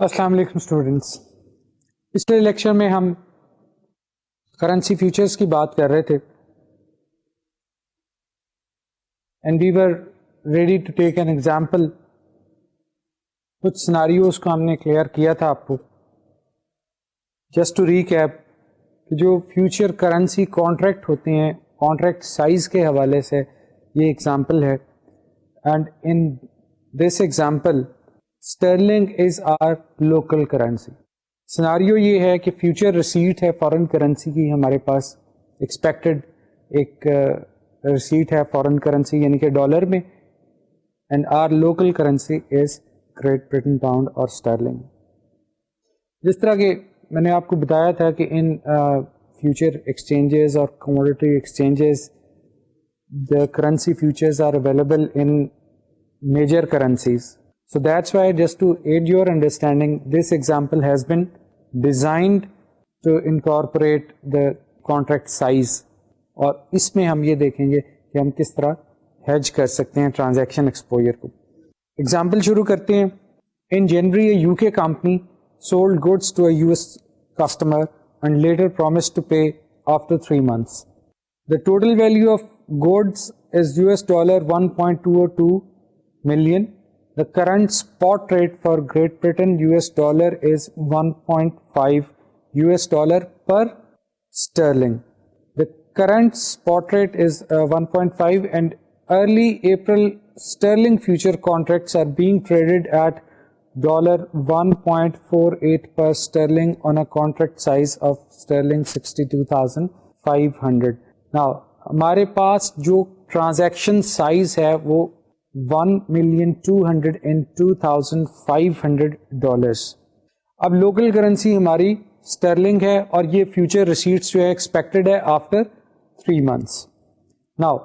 السلام علیکم اسٹوڈینٹس. پچھلے لیکچر میں ہم کرنسی فیوچرز کی بات کر رہے تھے and we were ready to take an example. کچھ سناریوز کو ہم نے کلیئر کیا تھا آپ کو. جسٹ ٹو ریکیپ کہ جو فیوچر کرنسی کانٹریکٹ ہوتے ہیں کانٹریکٹ سائز کے حوالے سے یہ ایگزامپل ہے. And in this example sterling is our local currency. Scenario یہ ہے کہ فیوچر ریسیٹ ہے فارن کرنسی کی ہمارے پاس، ایکسپیکٹڈ ایک ریسیٹ ہے فارن کرنسی یعنی کہ ڈالر میں، and our local currency is great Britain pound اور اسٹرلنگ. جس طرح کہ میں نے آپ کو بتایا تھا کہ ان فیوچر ایکسچینجز اور commodity exchanges the currency futures are available in major currencies. So that's why, just to aid your understanding, this example has been designed to incorporate the contract size. اور اس میں ہم یہ دیکھیں گے کہ ہم کس طرح ہیج کر سکتے ہیں ٹرانزیکشن ایکسپوجر کو. ایگزامپل شروع کرتے ہیں. In January, a UK company sold goods to a US customer and later promised to pay after 3 months. The total value of goods is $1.202 million. The current spot rate for Great Britain $, is $1.5 per sterling. The current spot rate is 1.5, and early April sterling future contracts are being traded at $1.48 per sterling on a contract size of sterling 62,500. Now ہمارے پاس جو transaction size ہے وہ $1,202,500. اب local currency ہماری Stirling ہے اور یہ future receipts جو ہے ایکسپیکٹڈ ہے آفٹر 3 months. ناؤ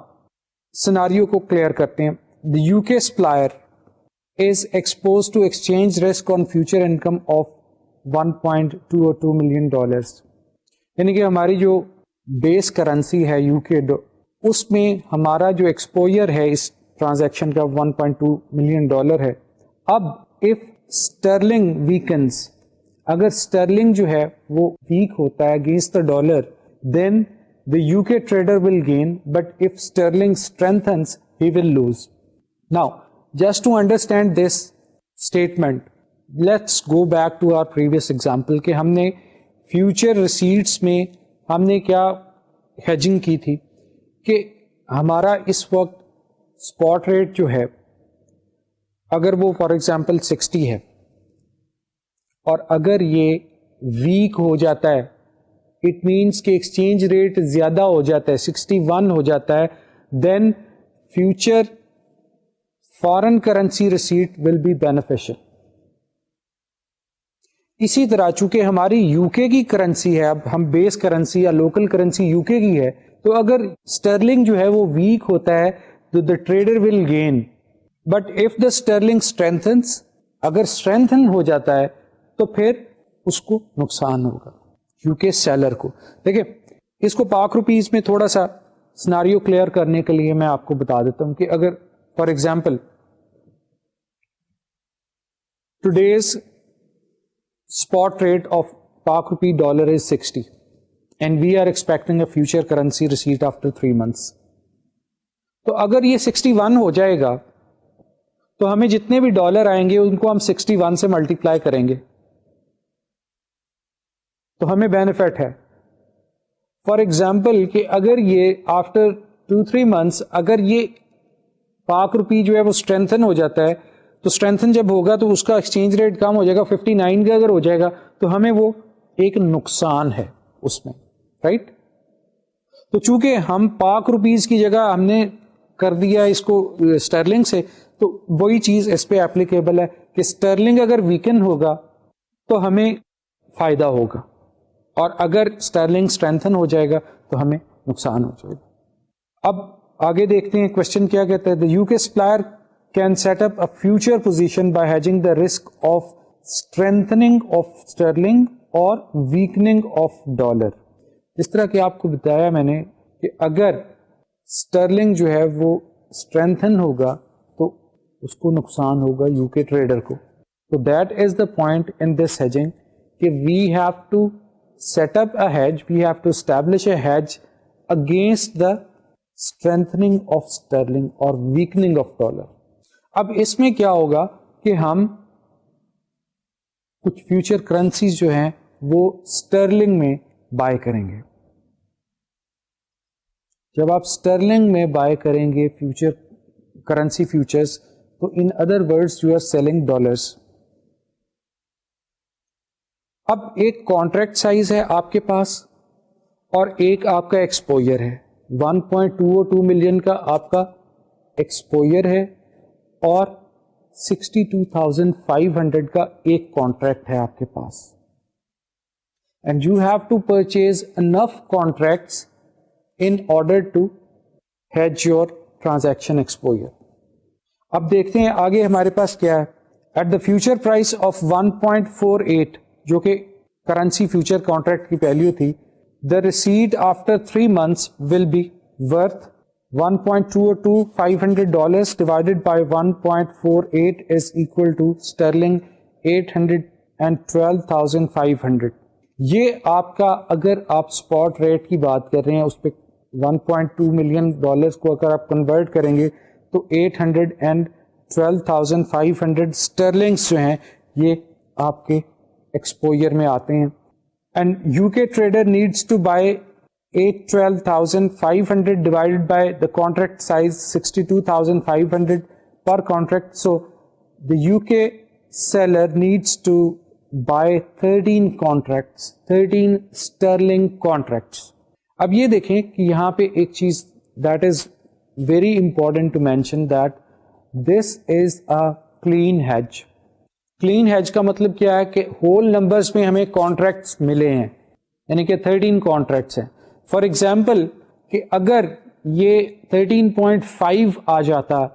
سناریو کو کلیئر کرتے ہیں. The UK supplier is exposed to exchange risk on future income of $1.202 million. یعنی کہ ہماری جو بیس کرنسی ہے UK اس میں ہمارا جو ایکسپوجر ہے اس ٹرانزیکشن کا $1.2 million ہے. اب اف اسٹرلنگ ویکنز، اگر اسٹرلنگ جو ہے وہ ویک ہوتا ہے against the dollar, then the UK trader will gain, but if sterling strengthens he will lose. Now just to understand this statement let's go back to our previous example کہ ہم نے future receipts میں ہم نے کیا hedging کی تھی کہ ہمارا اس وقت اسپاٹ ریٹ جو ہے اگر وہ فار ایگزامپل 60 ہے اور اگر یہ ویک ہو جاتا ہے، اٹ مینس کہ ایکسچینج ریٹ زیادہ ہو جاتا ہے، 61 ہو جاتا ہے، then future foreign currency receipt will be beneficial. اسی طرح چونکہ ہماری UK کی کرنسی ہے، اب ہم بیس کرنسی یا لوکل کرنسی UK کی ہے، تو اگر اسٹرلنگ جو ہے وہ ویک ہوتا ہے تو the trader will gain, but if the sterling strengthens, اگر اسٹرینتھن ہو جاتا ہے تو پھر اس کو نقصان ہوگا UK سیلر کو. دیکھیں اس کو پاک روپیز میں تھوڑا سا سناریو کلیئر کرنے کے لیے میں آپ کو بتا دیتا ہوں کہ اگر for example today's spot rate of Pak rupee dollar is 60 and we are expecting a future currency receipt after 3 months. تو اگر یہ 61 ہو جائے گا تو ہمیں جتنے بھی ڈالر آئیں گے ان کو ہم 61 سے ملٹیپلائی کریں گے تو ہمیں بینیفٹ ہے. فار ایگزامپل کہ اگر یہ آفٹر 2-3 months اگر یہ پاک روپی جو ہے وہ اسٹرینتھن ہو جاتا ہے، تو اسٹرینتھن جب ہوگا تو اس کا ایکسچینج ریٹ کم ہو جائے گا، 59 کا اگر ہو جائے گا تو ہمیں وہ ایک نقصان ہے اس میں، رائٹ؟ تو چونکہ ہم پاک روپیز کی جگہ ہم نے کر دیا اس کو اسٹرلنگ سے، تو وہی چیز اس پہ اپلیکیبل ہے کہ اسٹرلنگ اگر ویکن ہوگا تو ہمیں فائدہ ہوگا، اور اگر اسٹرلنگ اسٹرینتھن ہو جائے گا تو ہمیں نقصان ہو جائے گا. اب آگے دیکھتے ہیں کوشچن کیا کہتا ہے. The UK supplier can set up a future position by hedging the risk of strengthening of sterling or weakening of dollar. جس طرح کہ آپ کو بتایا میں نے کہ اگر اسٹرلنگ جو ہے وہ اسٹرینتھن ہوگا تو اس کو نقصان ہوگا UK ٹریڈر کو. So that is the point in this hedging, کہ we have to set up a hedge, we have to establish a hedge against the strengthening of sterling or weakening of dollar. اب اس میں کیا ہوگا کہ ہم کچھ future currencies جو ہیں وہ اسٹرلنگ میں بائی کریں گے. جب آپ اسٹرلنگ میں بائی کریں گے فیوچر کرنسی فیوچرز, تو in other words you are selling dollars. اب ایک کانٹریکٹ سائز ہے آپ کے پاس اور ایک آپ کا ایکسپوئر ہے. 1.202 ملین کا آپ کا ایکسپوئر ہے اور 62,500 کا ایک کانٹریکٹ ہے آپ کے پاس. And you have to purchase enough contracts in order to hedge your transaction exposure. اب دیکھتے ہیں آگے ہمارے پاس کیا ہے. At the future price of 1.48 جو کہ کرنسی فیوچر کانٹریکٹ کی ویلیو تھی, the receipt after 3 months will be worth $1.202,500 divided by 1.48 is equal to sterling 812,500. یہ آپ کا, اگر آپ اسپاٹ ریٹ کی بات کر رہے ہیں, اس پہ $1.2 ملین کو اگر آپ کنورٹ کریں گے تو 812,500 اسٹرلنگس جو ہیں یہ آپ کے ایکسپوئر میں آتے ہیں. And U K trader needs to buy 812,500 divided by the contract size 62,500 per contract. So the UK seller needs to buy 13 contracts, 13 sterling contracts. اب یہ دیکھیں کہ یہاں پہ ایک چیز that is very important to mention, that this is a clean hedge. Clean hedge کا مطلب کیا ہے کہ whole numbers میں ہمیں contracts ملے ہیں, یعنی کہ 13 contracts ہیں. فار ایگزامپل کہ اگر یہ 13.5 آ جاتا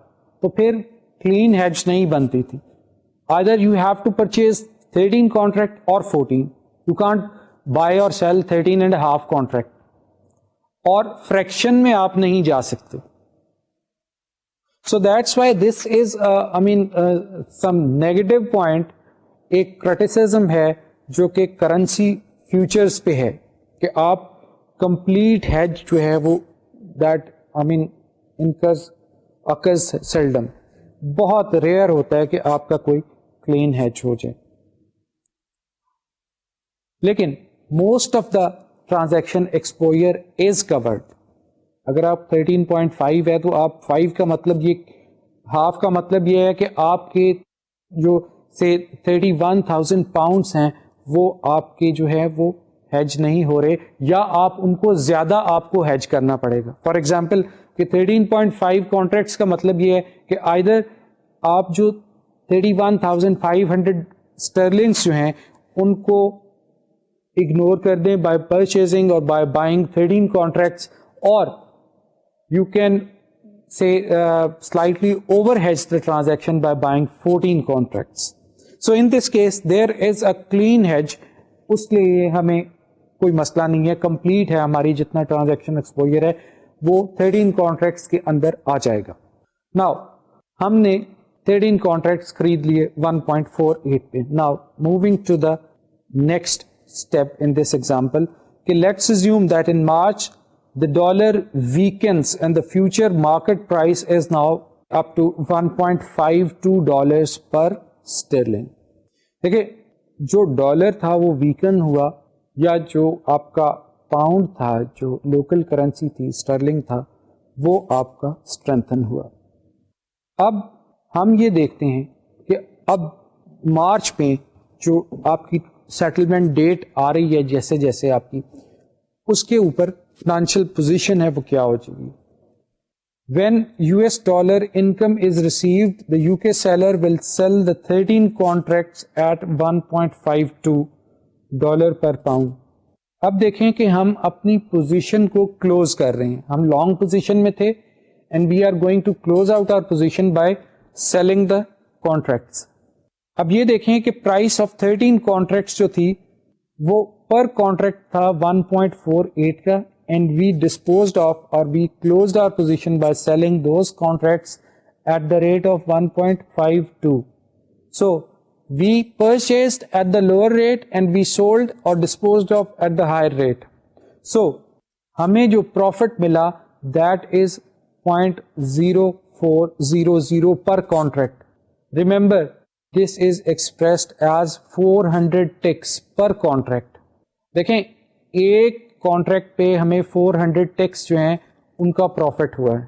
تو پھر کلین ہیج نہیں بنتی تھی. either you have to purchase 13 contract or 14. you can't buy or sell 13 and a half contract, اور فریکشن میں آپ نہیں جا سکتے. so that's why this is some negative point, ایک criticism ہے جو کہ کرنسی فیوچرز پہ ہے کہ آپ کمپلیٹ ہیج جو ہے وہ occurs seldom, بہت ریئر ہوتا ہے کہ آپ کا کوئی کلین ہیج ہو جائے. لیکن most of the transaction exposure is covered. اگر آپ 13.5 ہے تو آپ 5 کا مطلب یہ, ہاف کا مطلب یہ ہے کہ آپ کے جو سے 31,000 پاؤنڈس ہیں وہ آپ کے جو ہے وہ ہیج نہیں ہو رہے, یا آپ ان کو زیادہ آپ کو ہیج کرنا پڑے گا. فار ایگزامپل کہ 13.5 کانٹریکٹس کا مطلب یہ ہے کہ آئدر آپ جو 31,500 اسٹرلنگس جو ہیں ان کو اگنور کر دیں بائی پرچیزنگ اور بائی بائنگ 13 کانٹریکٹس, اور you can say slightly overhedge the transaction by buying 14 contracts. So in this case there is a clean hedge. اس لیے ہمیں کوئی مسئلہ نہیں ہے, کمپلیٹ ہے ہماری جتنا ٹرانزیکشن ایکسپوئر ہے وہ 13 کانٹریکٹس کے اندر آ جائے گا. ناؤ ہم نے 13 کانٹریکٹس خرید لیے 1.48 پہ. Now moving to the next step in this example کہ let's assume that in March the dollar weakens and the future market price is now up to $1.52 per sterling. دیکھیں جو ڈالر تھا وہ ویکن ہوا, یا جو آپ کا پاؤنڈ تھا جو لوکل کرنسی تھی اسٹرلنگ تھا وہ آپ کا اسٹرینتھن ہوا. اب ہم یہ دیکھتے ہیں کہ اب مارچ میں جو آپ کی سیٹلمنٹ ڈیٹ آ رہی ہے جیسے جیسے آپ کی, اس کے اوپر فائنینشیل پوزیشن ہے وہ کیا ہو جائے گی. When US dollar income is received, the UK seller will sell the 13 contracts at $1.52 per pound. اب دیکھیں کہ ہم اپنی پوزیشن کو کلوز کر رہے ہیں. ہم لانگ پوزیشن میں تھے and we are going to close out our position by selling the contracts. اب یہ دیکھیں کہ price of 13 contracts جو تھی وہ پر کانٹریکٹ تھا 1.48 کا, and we disposed of or we closed our position by selling those contracts at the rate of 1.52. So we purchased at the lower rate and we sold or disposed of at the higher rate. So ہمیں جو profit ملا that is 0.0400 per contract. Remember, this is expressed as 400 ticks per contract. دیکھیں ایک contract پہ ہمیں 400 ticks جو ہیں ان کا پروفٹ ہوا ہے.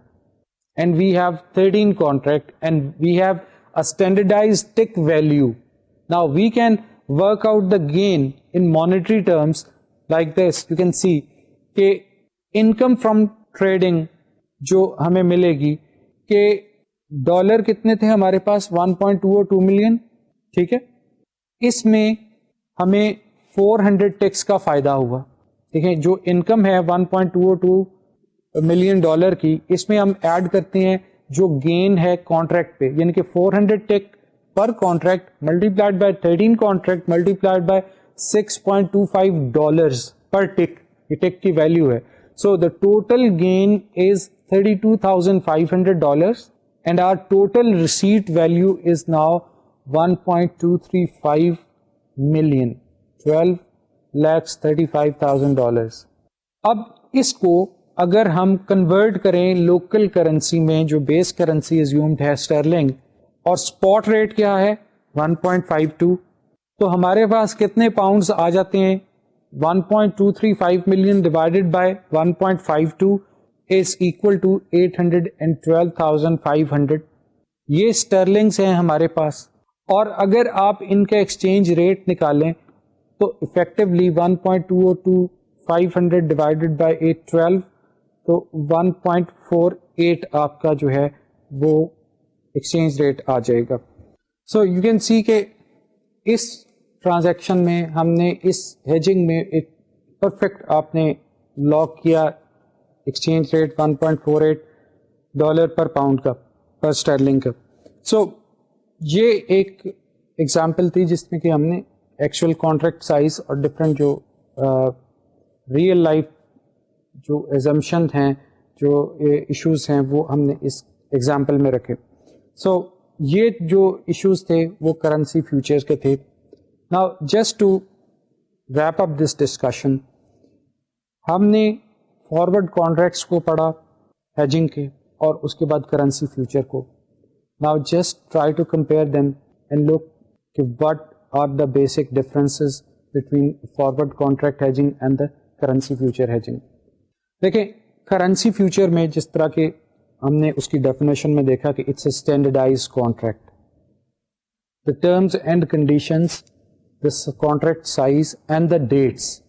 And we have 13 contract and we have a standardized tick value. Now we can work out the gain in monetary terms like this. You can see کہ انکم فرام ٹریڈنگ جو ہمیں ملے گی کہ ڈالر کتنے تھے ہمارے پاس 1.202 ملین. ٹھیک ہے, اس میں ہمیں 400 ٹکس کا فائدہ ہوا. دیکھیں جو انکم ہے 1.202 ملین ڈالر کی, اس میں ہم ایڈ کرتے ہیں جو گین ہے کانٹریکٹ پہ, یعنی کہ 400 ٹک پر contract multiplied by 13 contract multiplied by $6.25 per tick. یہ ٹک کی ویلیو ہے. So the total gain is $32,500 and our total receipt value is now 1.235 million, $12,35,000. اب اس کو اگر ہم کنورٹ کریں لوکل کرنسی میں, جو بیس کرنسی ایزیومڈ ہے اسٹرلنگ, اور اسپاٹ ریٹ کیا ہے 1.52, تو ہمارے پاس کتنے پاؤنڈز آ جاتے ہیں؟ 1.235 million divided by 1.52 is equal to 812,500. یہ اسٹرلنگس ہیں ہمارے پاس. اور اگر آپ ان کا ایکسچینج ریٹ نکالیں تو افیکٹولی 1.202,500 ڈیوائڈیڈ بائی 812 تو 1.48 آپ کا جو ہے وہ ایکسچینج ریٹ آ جائے گا. سو یو کین سی کہ اس ٹرانزیکشن میں ہم نے اس ہیجنگ میں ایک پرفیکٹ آپ نے لاک کیا exchange rate 1.48 dollar per pound کا پر اسٹرلنگ کا. سو یہ ایک ایگزامپل تھی جس میں کہ ہم نے ایکچوئل کانٹریکٹ سائز اور ڈفرینٹ جو ریئل لائف جو ایزمپشن ہیں, جو ایشوز ہیں, وہ ہم نے اس ایگزامپل میں رکھے. سو یہ جو ایشوز تھے وہ کرنسی فیوچرز کے تھے. Now just to wrap up this discussion, ہم نے فارورڈ کانٹریکٹس کو پڑھا ہیجنگ کے, اور اس کے بعد کرنسی فیوچر کو. Now just try to compare them and look کہ what are the basic differences between forward contract hedging and the currency future hedging. دیکھیں کرنسی فیوچر میں جس طرح کے ہم نے اس کی ڈیفینیشن میں دیکھا کہ it's a standardize contract. The terms and conditions, the contract size and the dates,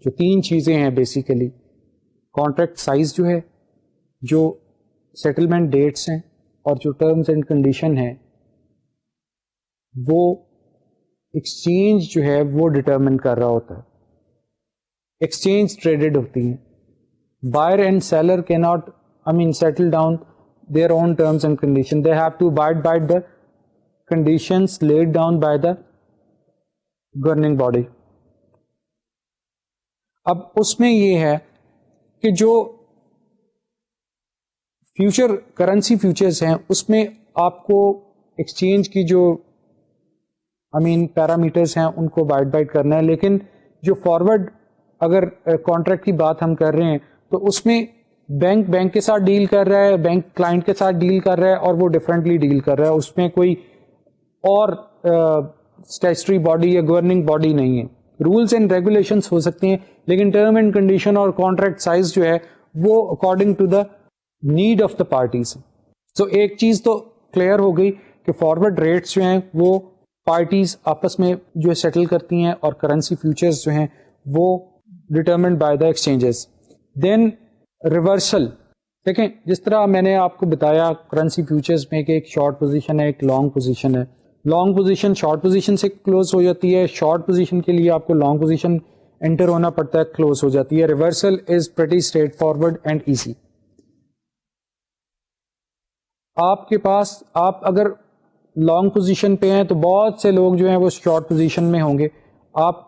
جو تین چیزیں ہیں بیسیکلی. کانٹریکٹ سائز جو ہے, جو سیٹلمنٹ ڈیٹس ہیں, اور جو ٹرمز اینڈ کنڈیشن ہیں وہ ایکسچینج جو ہے وہ ڈٹرمن کر رہا ہوتا ہے. ایکسچینج ٹریڈڈ ہوتی ہیں. بائر اینڈ سیلر کی not settle down their own terms and conditions. They have to abide by the conditions laid down by the governing body. اب اس میں یہ ہے کہ جو فیوچر کرنسی فیوچرز ہیں اس میں آپ کو ایکسچینج کی جو پیرامیٹرز ہیں ان کو abide کرنا ہے. لیکن جو فارورڈ اگر کانٹریکٹ کی بات ہم کر رہے ہیں تو اس میں بینک کے ساتھ ڈیل کر رہا ہے, بینک کلائنٹ کے ساتھ ڈیل کر رہا ہے, اور وہ ڈفرینٹلی ڈیل کر رہا ہے. اس میں کوئی اور اسٹیچوٹری باڈی یا گورننگ باڈی نہیں ہے. رولس اینڈ ریگولیشنس ہو سکتے ہیں, لیکن ٹرم اینڈ کنڈیشن اور کانٹریکٹ سائز جو ہے وہ according to the need of the parties. So ایک چیز تو کلیئر ہو گئی کہ فارورڈ ریٹس جو ہیں وہ پارٹیز آپس میں جو سیٹل کرتی ہیں, اور کرنسی فیوچرز جو ہیں وہ determined by the exchanges. Then reversal. دیکھیں جس طرح میں نے آپ کو بتایا کرنسی فیوچرز میں کہ ایک شارٹ پوزیشن ہے, ایک لانگ پوزیشن ہے. لانگ پوزیشن شارٹ پوزیشن سے کلوز ہو جاتی ہے, شارٹ پوزیشن کے لیے آپ کو لانگ پوزیشن انٹر ہونا پڑتا ہے, کلوز ہو جاتی ہے. Reversal is pretty straight forward and easy. آپ کے پاس آپ اگر لانگ پوزیشن پہ ہیں تو بہت سے لوگ جو ہیں وہ شارٹ پوزیشن میں ہوں گے. آپ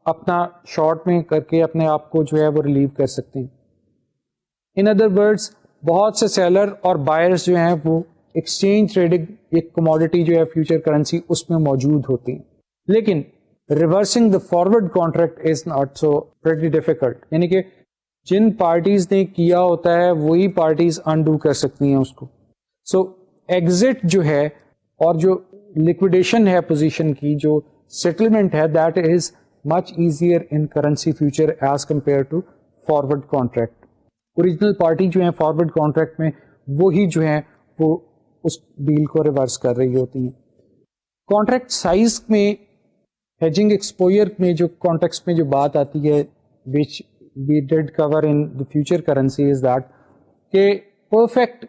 اپنا شارٹ میں کر کے اپنے آپ کو جو ہے وہ ریلیو کر سکتے ہیں. ان ادر ورڈس بہت سے سیلر اور بائرس جو ہیں وہ ایکسچینج ٹریڈنگ ایک کموڈٹی جو ہے فیوچر کرنسی اس میں موجود ہوتی ہیں. لیکن reversing the forward contract is not so pretty difficult, یعنی کہ جن پارٹیز نے کیا ہوتا ہے وہی پارٹیز انڈو کر سکتی ہیں اس کو. سو ایگزٹ جو ہے اور جو لکویڈیشن ہے پوزیشن کی, جو سیٹلمنٹ ہے, that is much easier in currency future as compare to forward contract. Original party جو ہیں فارورڈ کانٹریکٹ میں وہی جو ہیں وہ اس ڈیل کو ریورس کر رہی ہوتی ہیں. کانٹریکٹ سائز میں ہیجنگ ایکسپوئر میں جو کانٹیکسٹ میں جو بات آتی ہے which we did cover in the future currency is that کہ perfect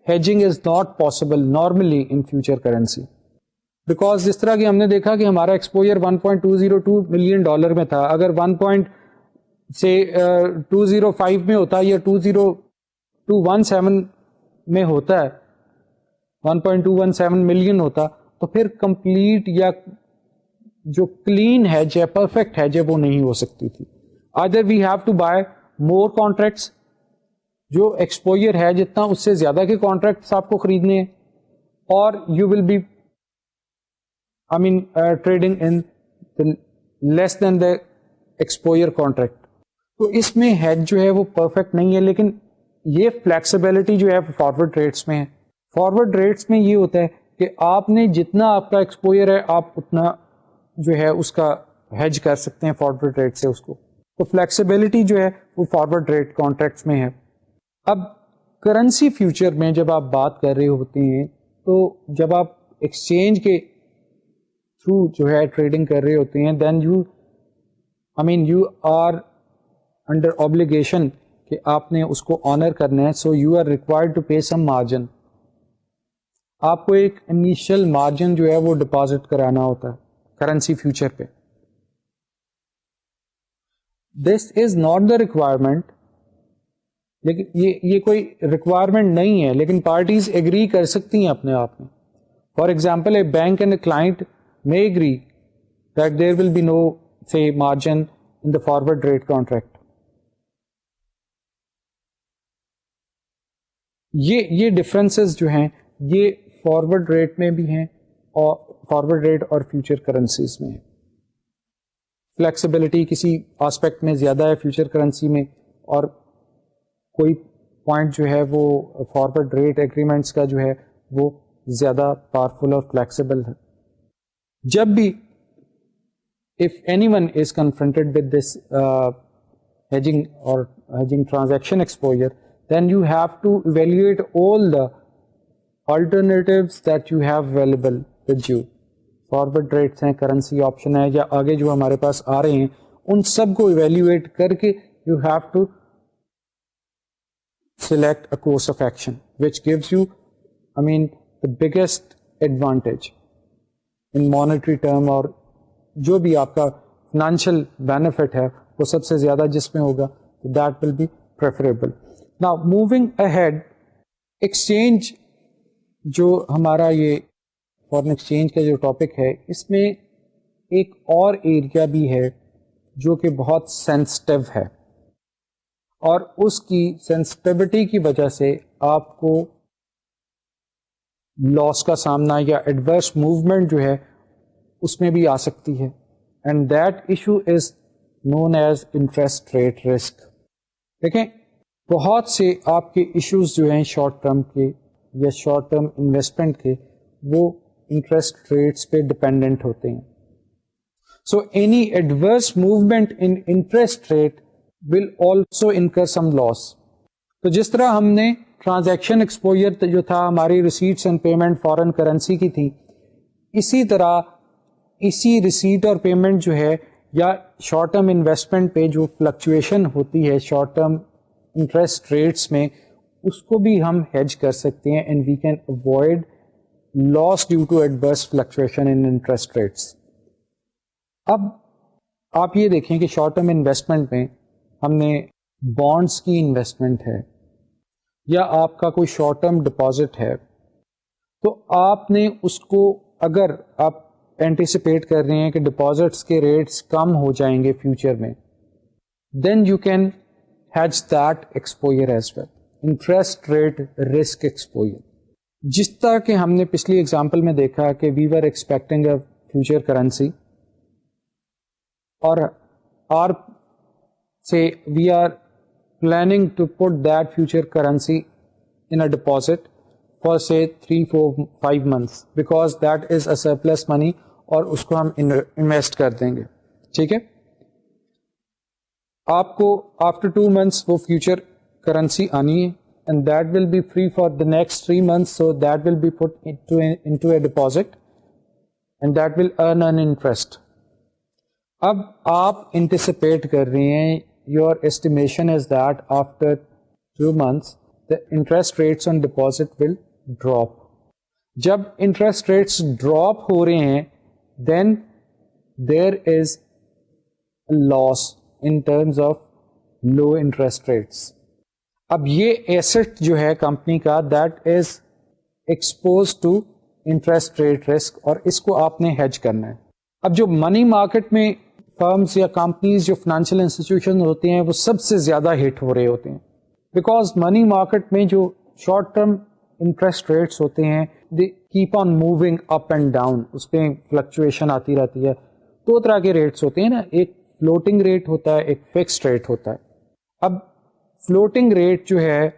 hedging is not possible normally in future currency, because جس طرح کہ ہم نے دیکھا کہ ہمارا ایکسپوئر 1.202 ملین ڈالر میں تھا, اگر 205 میں ہوتا یا 20217 میں ہوتا ہے 1.217 ملین ہوتا تو پھر کمپلیٹ یا جو کلین ہیج ہے پرفیکٹ ہیج ہے وہ نہیں ہو سکتی تھی. Other we have to buy more contracts, جو ایکسپوئر ہے جتنا اس سے زیادہ کے کانٹریکٹس آپ کو خریدنے ہیں, اور you will be trading in less than the exposure contract. تو اس میں ہیج جو ہے وہ پرفیکٹ نہیں ہے, لیکن یہ فلیکسیبلٹی جو ہے فارورڈ ریٹس میں ہے. فارورڈ ریٹس میں یہ ہوتا ہے کہ آپ نے جتنا آپ کا ایکسپوئر ہے آپ اتنا جو ہے اس کا ہیج کر سکتے ہیں فارورڈ ریٹ سے اس کو. تو فلیکسیبلٹی جو ہے وہ فارورڈ ریٹ کانٹریکٹس میں ہے. اب کرنسی فیوچر میں جب آپ بات کر رہے ہوتے ہیں تو جب آپ ایکسچینج کے تھرو جو ہے ٹریڈنگ کر رہے ہوتے ہیں then you are under obligation کہ آپ نے اس کو آنر کرنا ہے. So you are required to pay some margin. آپ کو ایک انیشیل مارجن جو ہے وہ ڈپازٹ کرانا ہوتا ہے کرنسی فیوچر پہ. دس از ناٹ دا ریکوائرمنٹ, لیکن یہ کوئی ریکوائرمنٹ نہیں ہے, لیکن پارٹیز ایگری کر سکتی ہیں اپنے آپ میں. For example a bank and a client may agree that there will be no say margin in the forward rate contract. یہ ڈفرینسز جو ہیں یہ فارورڈ ریٹ میں بھی ہیں اور فارورڈ ریٹ اور فیوچر کرنسیز میں ہیں. فلیکسیبلٹی کسی آسپیکٹ میں زیادہ ہے فیوچر کرنسی میں, اور کوئی پوائنٹ جو ہے وہ فارورڈ ریٹ ایگریمنٹس کا جو ہے وہ زیادہ پاورفل اور فلیکسیبل ہے. جب بھی if anyone is confronted with this hedging or hedging transaction exposure, then you have to evaluate all the alternatives that you have available with you. Forward rates ہیں, کرنسی آپشن ہے, یا آگے جو ہمارے پاس آ رہے ہیں ان سب کو ایویلیویٹ کر کے you have to select a course of action which gives you the biggest advantage in monetary term, اور جو بھی آپ کا فائنینشیل بینیفٹ ہے وہ سب سے زیادہ جس میں ہوگا that will be preferable. Now moving ahead, exchange جو ہمارا یہ فورن ایکسچینج کا جو ٹاپک ہے اس میں ایک اور ایریا بھی ہے جو کہ بہت سینسٹیو ہے, اور اس کی سینسٹیوٹی کی وجہ سے آپ کو لاس کا سامنا یا ایڈورس موومنٹ جو ہے اس میں بھی آ سکتی ہے, and that issue is known as interest rate risk. دیکھیں بہت سے آپ کے ایشوز جو ہیں شارٹ ٹرم کے یا شارٹ ٹرم انویسٹمنٹ کے وہ انٹرسٹ ریٹس پہ ڈپینڈنٹ ہوتے ہیں. So any adverse movement in interest rate will also incur some loss. تو جس طرح ہم نے ٹرانزیکشن ایکسپوجر جو تھا ہماری receipts and payment foreign currency کی تھی, اسی طرح اسی ریسیٹ اور پیمنٹ جو ہے یا شارٹ ٹرم انویسٹمنٹ پہ جو فلکچویشن ہوتی ہے شارٹ ٹرم انٹرسٹ ریٹس میں, اس کو بھی ہم ہیج کر سکتے ہیں, and we can avoid loss due to adverse fluctuation in interest rates. اب آپ یہ دیکھیں کہ شارٹ ٹرم انویسٹمنٹ میں ہم نے بانڈس کی انویسٹمنٹ ہے یا آپ کا کوئی شارٹ ٹرم ڈپازٹ ہے, تو آپ نے اس کو اگر آپ اینٹیسپیٹ کر رہے ہیں کہ ڈپازٹس کے ریٹس کم ہو جائیں گے فیوچر میں, then you can hedge that exposure as well, interest rate risk exposure. جس طرح کہ ہم نے پچھلی ایگزامپل میں دیکھا کہ we were expecting a future currency اور or say we are planning to put that future currency in a deposit for say 3, 4, 5 months because that is a surplus money اور اس کو ہم انویسٹ کر دیں گے. ٹھیک ہے, آپ کو آفٹر 2 months وہ فیوچر کرنسی آنی ہے and that will be free for the next 3 months, so that will be put into a deposit and that will earn an interest. اب آپ انٹیسپیٹ کر رہے ہیں, your estimation is that after 2 months the interest rates on deposit will drop. جب interest rates drop ہو رہے ہیں then there is a loss in terms of low interest rates. اب یہ ایسٹ جو ہے کمپنی کا that is exposed to interest rate risk اور اس کو آپ نے ہیج کرنا ہے. اب جو منی مارکیٹ میں فرمز یا کمپنیز جو فائنینشیل انسٹیٹیوشن ہوتے ہیں وہ سب سے زیادہ ہٹ ہو رہے ہوتے ہیں بیکاز منی مارکیٹ میں جو شارٹ ٹرم انٹرسٹ ریٹس ہوتے ہیں they keep on moving up and down, اس پہ فلکچویشن آتی رہتی ہے. 2 طرح کے ریٹس ہوتے ہیں نا, ایک فلوٹنگ ریٹ ہوتا ہے, ایک فکسڈ ریٹ ہوتا ہے. اب فلوٹنگ ریٹ جو ہے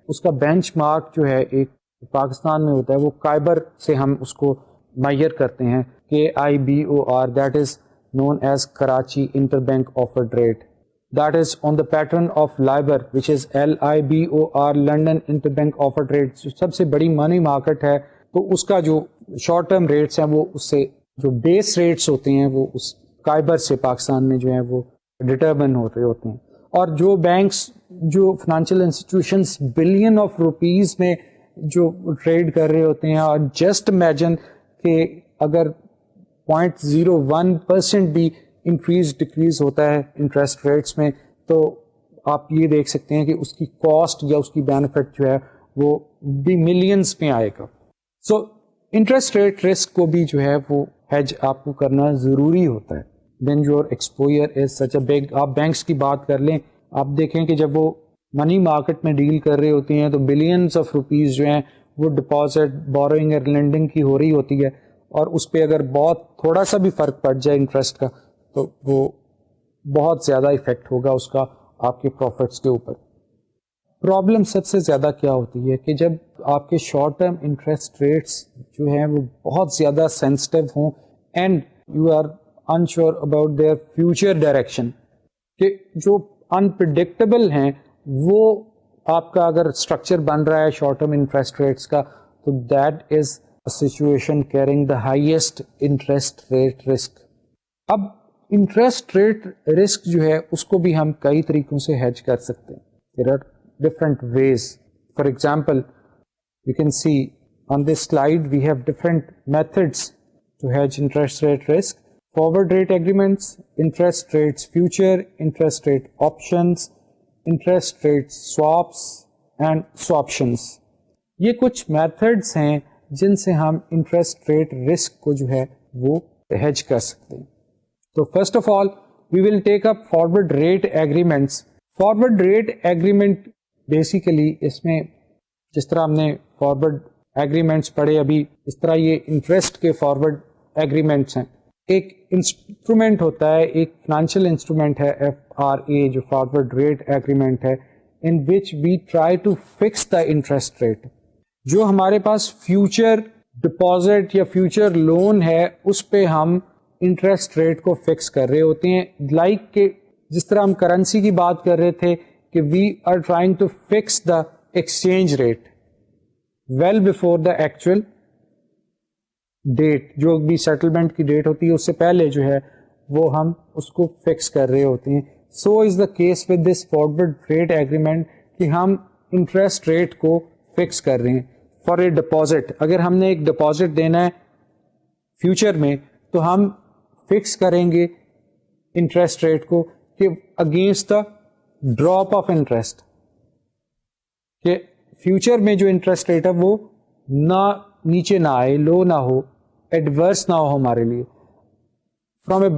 اس کا بینچ مارک جو ہے ایک پاکستان میں ہوتا ہے, وہ کائبر سے ہم اس کو میئر کرتے ہیں, KIBOR, that is known as Karachi Interbank Offered Rate. That is on the pattern of LIBOR, which is LIBOR, London Interbank Offered Rate. جو سب سے بڑی منی مارکیٹ ہے تو اس کا جو شارٹ ٹرم ریٹس ہیں وہ اس سے جو بیس ریٹس ہوتے ہیں وہ اس کائبر سے پاکستان میں جو ہے وہ ڈٹرمن ہوتے ہیں. اور جو بینکس جو financial institutions billion of rupees میں جو ٹریڈ کر رہے ہوتے ہیں, اور جسٹ امیجن کہ اگر 0.01% بھی انکریز ڈکریز ہوتا ہے انٹرسٹ ریٹس میں تو آپ یہ دیکھ سکتے ہیں کہ اس کی کاسٹ یا اس کی بینیفٹ جو ہے وہ بھی ملینز میں آئے گا. سو انٹرسٹ ریٹ رسک کو بھی جو ہے وہ ہیج آپ کو کرنا ضروری ہوتا ہے. when your exposure is such a big, آپ بینکس کی بات کر لیں, آپ دیکھیں کہ جب وہ منی مارکیٹ میں ڈیل کر رہے ہوتے ہیں تو بلینس آف روپیز جو ہیں وہ ڈپازٹ بورنگ اور لینڈنگ کی ہو رہی ہوتی ہے, اور اس پہ اگر بہت تھوڑا سا بھی فرق پڑ جائے انٹرسٹ کا تو وہ بہت زیادہ افیکٹ ہوگا اس کا آپ کے پروفٹس کے اوپر. پرابلم سب سے زیادہ کیا ہوتی ہے کہ جب آپ کے شارٹ ٹرم انٹرسٹ ریٹس جو ہیں وہ بہت زیادہ سینسٹیو ہوں and you are unsure about their future direction, کہ جو انپریڈکٹیبل ہیں وہ آپ کا اگر اسٹرکچر بن رہا ہے شارٹ ٹرم انٹرسٹ ریٹس کا تو that is situation carrying the highest interest rate risk. اب انٹرسٹ ریٹ رسک جو ہے اس کو بھی ہم کئی طریقوں سے ہیج کر سکتے ہیں. There are different ways. For example you can see on this slide we have different methods to hedge interest rate risk. Forward rate agreements, interest rates future, interest rate options, interest rate swaps and swaptions. یہ کچھ methods ہیں جن سے ہم interest rate risk کو جو ہے وہ ہیج کر سکتے ہیں. تو first of all we will take up forward rate agreements. Forward rate agreement basically اس میں جس طرح ہم نے فارورڈ ایگریمنٹس پڑھے ابھی, اس طرح یہ انٹرسٹ کے فارورڈ ایگریمنٹس ہیں. ایک انسٹرومنٹ ہوتا ہے, ایک فائنینشیل انسٹرومنٹ ہے FRA جو فارورڈ ریٹ ایگریمنٹ ہے, in which we try to fix the interest rate. جو ہمارے پاس فیوچر ڈپازٹ یا فیوچر لون ہے اس پہ ہم انٹرسٹ ریٹ کو فکس کر رہے ہوتے ہیں. لائک کہ جس طرح ہم کرنسی کی بات کر رہے تھے کہ we are trying to fix the exchange rate well before the actual date, جو بھی سیٹلمنٹ کی ڈیٹ ہوتی ہے اس سے پہلے جو ہے وہ ہم اس کو فکس کر رہے ہوتے ہیں. So is the case with this forward rate agreement کہ ہم انٹرسٹ ریٹ کو فکس کر رہے ہیں. فار اے ڈپازٹ, اگر ہم نے ایک ڈپازٹ دینا ہے فیوچر میں تو ہم فکس کریں گے انٹرسٹ ریٹ کو کہ against the drop of interest, کہ فیوچر میں جو انٹرسٹ ریٹ ہے وہ نہ نیچے نہ آئے, لو نہ ہو, ایڈورس نہ ہو ہمارے لیے. From a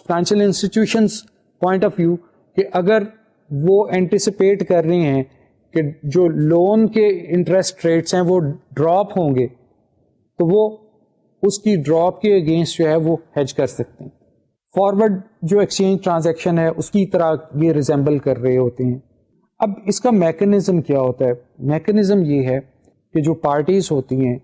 financial institutions point of view کہ اگر وہ اینٹیسپیٹ کر رہے ہیں کہ جو لون کے انٹرسٹ ریٹس ہیں وہ ڈراپ ہوں گے تو وہ اس کی ڈراپ کے اگینسٹ جو ہے وہ ہیج کر سکتے ہیں. فارورڈ جو ایکسچینج ٹرانزیکشن ہے اس کی طرح یہ ریزمبل کر رہے ہوتے ہیں. اب اس کا میکینزم کیا ہوتا ہے؟ میکینزم یہ ہے کہ جو پارٹیز ہوتی ہیں,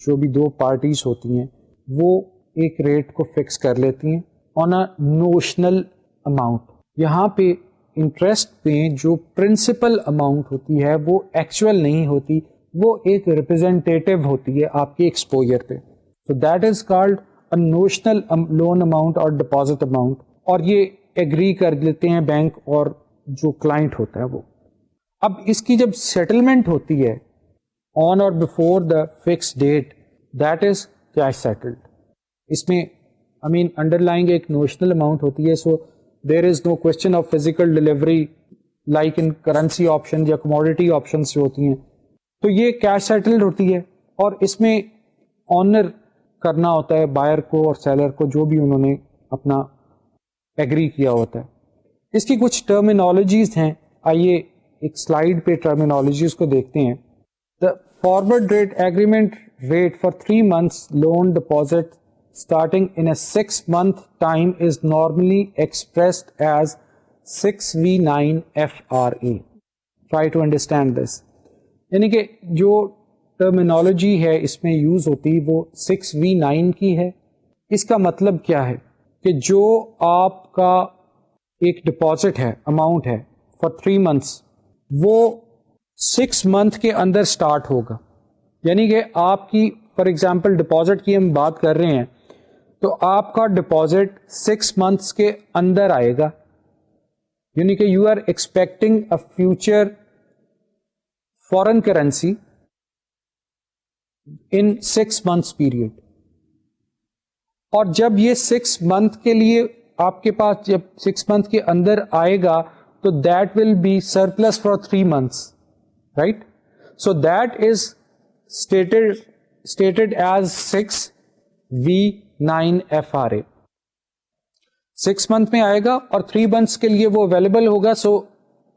جو بھی دو پارٹیز ہوتی ہیں, وہ ایک ریٹ کو فکس کر لیتی ہیں آن اے نوشنل اماؤنٹ. یہاں پہ انٹرسٹ پہ جو پرنسپل اماؤنٹ ہوتی ہے وہ ایکچوئل نہیں ہوتی, وہ ایک ریپرزینٹیٹیو ہوتی ہے آپ کے ایکسپوجر پہ. So that is called a notional loan amount or deposit amount, اور یہ ایگری کر لیتے ہیں بینک اور جو کلائنٹ ہوتا ہے وہ. اب اس کی جب سیٹلمنٹ ہوتی ہے on or before the fix date, that is cash settled. اس میں انڈر لائنگ ایک نوشنل اماؤنٹ ہوتی ہے, so there is no question of physical delivery like in currency option یا کموڈیٹی آپشنس جو ہوتی ہیں, تو یہ کیش سیٹلڈ ہوتی ہے. اور اس میں آنر کرنا ہوتا ہے بائر کو اور سیلر کو جو بھی انہوں نے اپنا ایگری کیا ہوتا ہے. اس کی کچھ ٹرمینالوجیز ہیں, آئیے ایک سلائیڈ پہ ٹرمینالوجیز کو دیکھتے ہیں. The forward rate agreement rate for 3 months loan deposit starting in a 6-month time is normally expressed as 6V9 FRA. Try to understand this. یعنی کہ جو ٹرمینالوجی ہے اس میں یوز ہوتی وہ 6V9 کی ہے. اس کا مطلب کیا ہے کہ جو آپ کا ایک ڈپازٹ ہے, اماؤنٹ ہے فار 3 months, وہ 6 month کے اندر سٹارٹ ہوگا. یعنی کہ آپ کی فار ایگزامپل ڈپازٹ کی ہم بات کر رہے ہیں تو آپ کا ڈپازٹ 6 months کے اندر آئے گا. یعنی کہ you are expecting a future foreign currency in 6 months period. اور جب یہ 6 month کے لیے آپ کے پاس جب 6 month کے اندر آئے گا تو that will be surplus for 3 months, right. So that is stated as 6V9 FRA. 6 month میں آئے گا اور 3 months کے لیے وہ اویلیبل ہوگا. So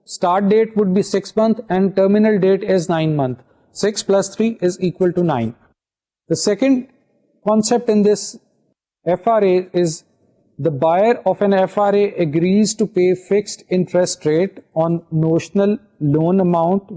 start date would be 6 month and terminal date is 9 month. 6 + 3 is equal to 9. The second concept in this FRA is the buyer of an FRA agrees to pay fixed interest rate on notional loan amount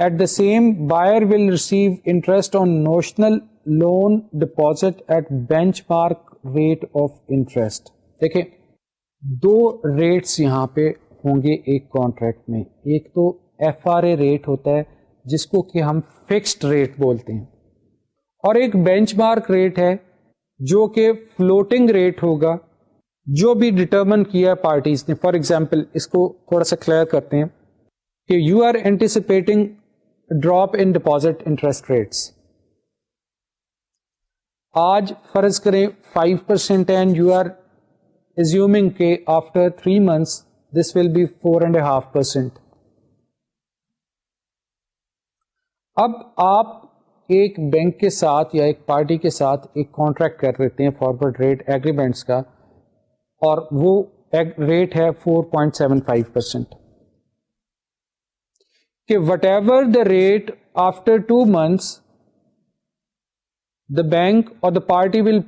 At the same, buyer will receive interest on notional loan deposit at benchmark rate of interest. دیکھیں دو rates یہاں پہ ہوں گے ایک contract میں. ایک تو FRA rate ہوتا ہے جس کو کہ ہم فکسڈ ریٹ بولتے ہیں, اور ایک بینچ مارک ریٹ ہے جو کہ فلوٹنگ ریٹ ہوگا جو بھی ڈٹرمن کیا پارٹیز نے. فار ایگزامپل اس کو تھوڑا سا کلیئر کرتے ہیں کہ you are anticipating drop in deposit interest rates. آج فرض کریں 5% اینڈ یو آر ایزیومنگ کہ after 3 months this will be 4.5%. اب آپ ایک بینک کے ساتھ یا ایک پارٹی کے ساتھ ایک کانٹریکٹ کر لیتے ہیں فارورڈ ریٹ ایگریمنٹس کا, اور وہ ریٹ ہے 4.75%. کہ what ever the rate after 2 months the bank اور دا پارٹی ول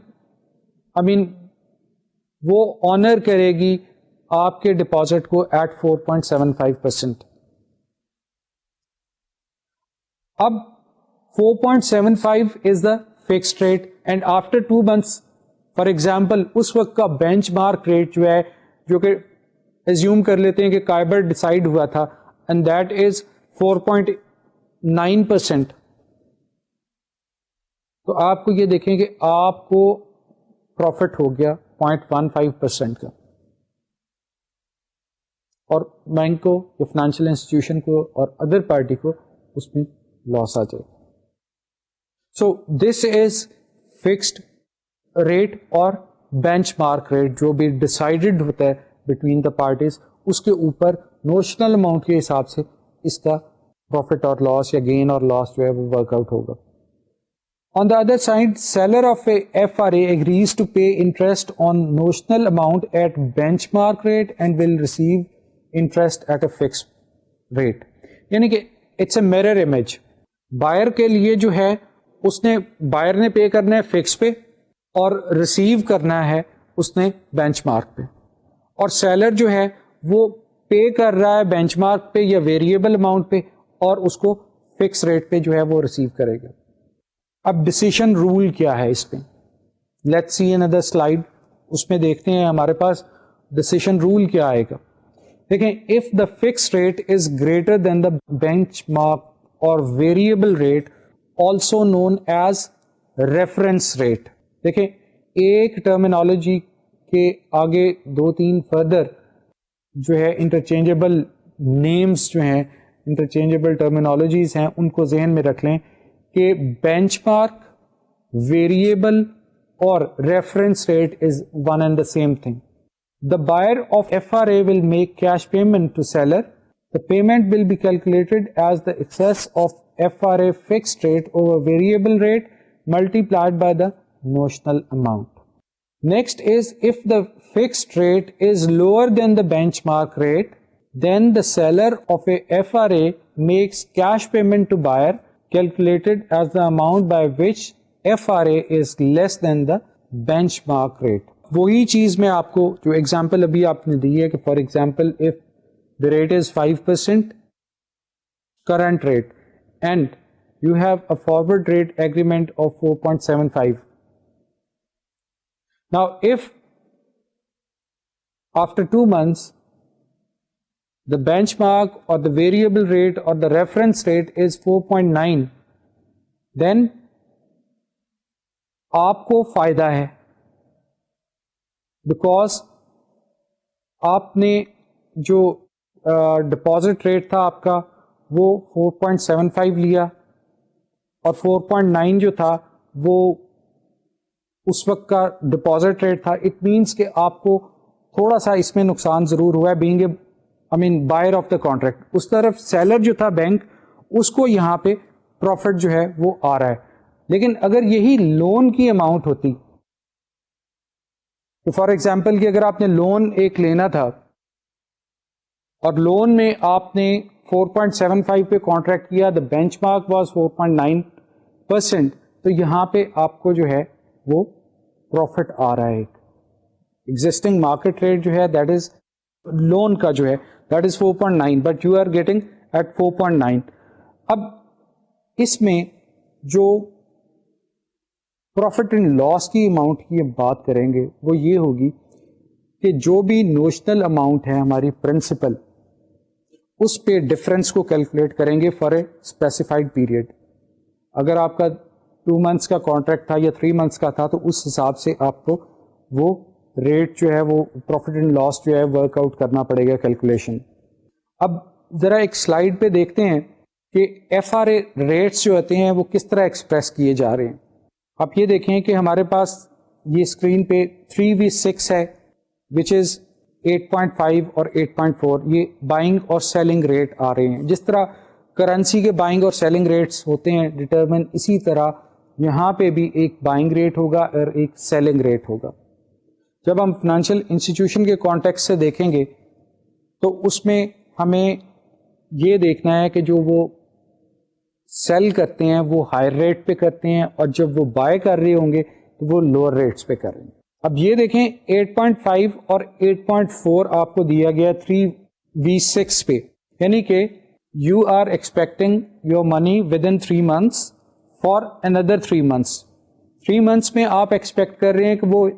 وہ آنر کرے گی آپ کے ڈپازٹ کو ایٹ 4.75%. اب 4.75 is the fixed rate and after 2 months for example اس وقت کا بینچ مارک ریٹ جو ہے, جو کہ ایزیوم کر لیتے ہیں کہ کائبر ڈیسائیڈ ہوا تھا, اینڈ دیٹ از 4.9%. تو آپ کو یہ دیکھیں کہ آپ کو پروفٹ ہو گیا 0.15% کا, اور بینک کو یا فائنینشیل انسٹیٹیوشن کو اور ادر پارٹی کو اس میں لاس آ جائے. سو دس از فکسڈ ریٹ اور بینچ مارک ریٹ جو بھی ڈسائڈیڈ ہوتا ہے بٹوین دا پارٹیز, اس کے اوپر نوشنل اماؤنٹ کے حساب سے اس کا پروفٹ اور لاس یا گین اور لاس جو ہے وہ ورک آؤٹ ہوگا. On the other side, seller of a FRA agrees to pay interest on notional amount at benchmark rate and will receive interest at a fixed rate. یعنی کہ it's a mirror image. Buyer کے لیے جو ہے اس نے buyer نے پے کرنا ہے فکس پہ اور ریسیو کرنا ہے اس نے بینچ مارک پہ, اور سیلر جو ہے وہ پے کر رہا ہے بینچ مارک پہ یا ویریبل اماؤنٹ پہ اور اس کو فکس ریٹ پہ جو ہے وہ ریسیو کرے گا. اب ڈسیشن رول کیا ہے اس پہ, لیٹس سی another slide. اس میں دیکھتے ہیں ہمارے پاس ڈسیشن رول کیا آئے گا. دیکھیں, if the fixed rate is greater than the benchmark or variable rate also known as reference rate. دیکھیں, ایک ٹرمینالوجی کے آگے 2-3 فردر جو ہے انٹرچینجبل نیمز جو ہیں, انٹرچینجبل ٹرمینالوجیز ہیں, ان کو ذہن میں رکھ لیں کہ بینچ مارک, ویریبل اور reference rate is one and the same thing. The buyer of FRA will make cash payment to seller. The payment will be calculated as the excess of FRA fixed rate over variable rate multiplied by the notional amount. Next is, if the fixed rate is lower than the benchmark rate, then the seller of a FRA makes cash payment to buyer calculated as the amount by which FRA is less than the benchmark rate. وہی چیز میں آپ کو جو example ابھی آپ نے دی ہے کہ for example if the rate is 5% current rate and you have a forward rate agreement of 4.75. Now if after 2 months the benchmark or the variable rate or the reference rate is 4.9, then آپ کو فائدہ ہے, because آپ نے جو deposit rate تھا آپ کا وہ 4.75 لیا اور 4.9 جو تھا وہ اس وقت کا ڈپازٹ ریٹ تھا. اٹ مینس کہ آپ کو تھوڑا سا اس میں نقصان ضرور ہوا ہے being a buyer of the contract. اس طرف سیلر جو تھا بینک, اس کو یہاں پہ پروفٹ جو ہے وہ آ رہا ہے. لیکن اگر یہی لون کی اماؤنٹ ہوتی تو فار ایگزامپل کہ اگر آپ نے لون ایک لینا تھا اور لون میں آپ نے 4.75 پہ کانٹریکٹ کیا, دا بینچ مارک واز 4.9%, تو یہاں پہ آپ کو جو ہے وہ پروفٹ آ رہا ہے. ایگزسٹنگ مارکیٹ ریٹ جو ہے دیٹ از لون کا جو ہے that is 4.9 but you are getting at 4.9. اب اس میں جو پروفٹ اینڈ لاس کی اماؤنٹ کی بات کریں گے وہ یہ ہوگی کہ جو بھی نوشنل اماؤنٹ ہے ہماری پرنسپل, اس پہ ڈفرینس کو کیلکولیٹ کریں گے فار اے اسپیسیفائڈ پیریڈ. اگر آپ کا 2 months کا کانٹریکٹ تھا یا 3 months کا تھا تو اس حساب سے آپ کو وہ ریٹ جو ہے وہ پروفٹ اینڈ لاس جو ہے ورک آؤٹ کرنا پڑے گا کیلکولیشن. اب ذرا ایک سلائڈ پہ دیکھتے ہیں کہ FRA ریٹس جو ہوتے ہیں وہ کس طرح ایکسپریس کیے جا رہے ہیں. آپ یہ دیکھیں کہ ہمارے پاس یہ اسکرین پہ 3V6 ہے وچ از 8.5 اور 8.4, یہ بائنگ اور سیلنگ ریٹ آ رہے ہیں. جس طرح کرنسی کے بائنگ اور سیلنگ ریٹس ہوتے ہیں ڈٹرمن, اسی طرح یہاں پہ بھی ایک بائنگ ریٹ ہوگا اور ایک سیلنگ ریٹ ہوگا. جب ہم فائنینشیل انسٹیٹیوشن کے کانٹیکس سے دیکھیں گے تو اس میں ہمیں یہ دیکھنا ہے کہ جو وہ سیل کرتے ہیں وہ ہائر ریٹ پہ کرتے ہیں اور جب وہ بائی کر رہے ہوں گے تو وہ لوور ریٹس پہ کر رہے ہیں. اب یہ دیکھیں 8.5 اور 8.4 آپ کو دیا گیا 3V6 پہ, یعنی کہ you are expecting your money with in 3 months for اندر 3 months. 3 months میں آپ ایکسپیکٹ کر رہے ہیں کہ وہ